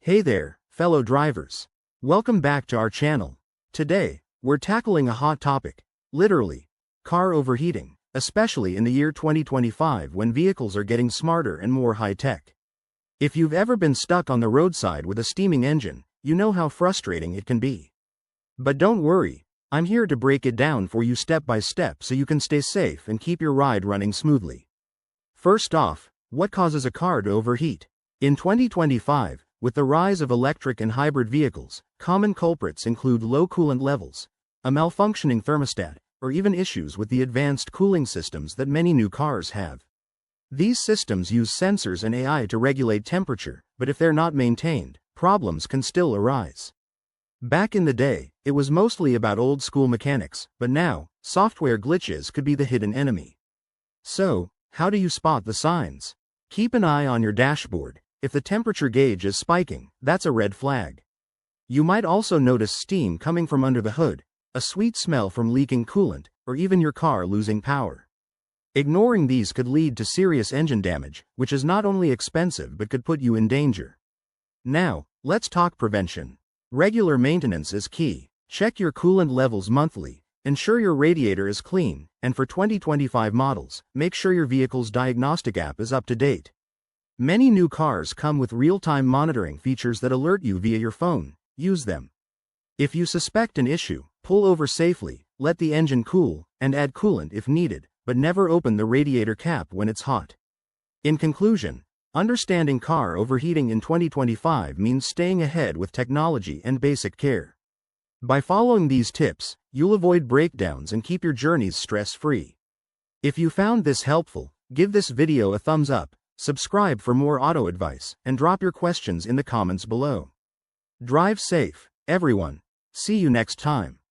Hey there, fellow drivers. Welcome back to our channel. Today, we're tackling a hot topic, literally, car overheating, especially in the year 2025 when vehicles are getting smarter and more high-tech. If you've ever been stuck on the roadside with a steaming engine, you know how frustrating it can be. But don't worry, I'm here to break it down for you step by step so you can stay safe and keep your ride running smoothly. First off, what causes a car to overheat? In 2025, with the rise of electric and hybrid vehicles, common culprits include low coolant levels, a malfunctioning thermostat, or even issues with the advanced cooling systems that many new cars have. These systems use sensors and AI to regulate temperature, but if they're not maintained, problems can still arise. Back in the day, it was mostly about old-school mechanics, but now, software glitches could be the hidden enemy. So, how do you spot the signs? Keep an eye on your dashboard. If the temperature gauge is spiking, that's a red flag. You might also notice steam coming from under the hood, a sweet smell from leaking coolant, or even your car losing power. Ignoring these could lead to serious engine damage, which is not only expensive but could put you in danger. Now, let's talk prevention. Regular maintenance is key. Check your coolant levels monthly, ensure your radiator is clean, and for 2025 models, make sure your vehicle's diagnostic app is up to date. Many new cars come with real-time monitoring features that alert you via your phone. Use them. If you suspect an issue, pull over safely, let the engine cool, and add coolant if needed, but never open the radiator cap when it's hot. In conclusion, understanding car overheating in 2025 means staying ahead with technology and basic care. By following these tips, you'll avoid breakdowns and keep your journeys stress-free. If you found this helpful, give this video a thumbs up, subscribe for more auto advice, and drop your questions in the comments below. Drive safe, everyone. See you next time.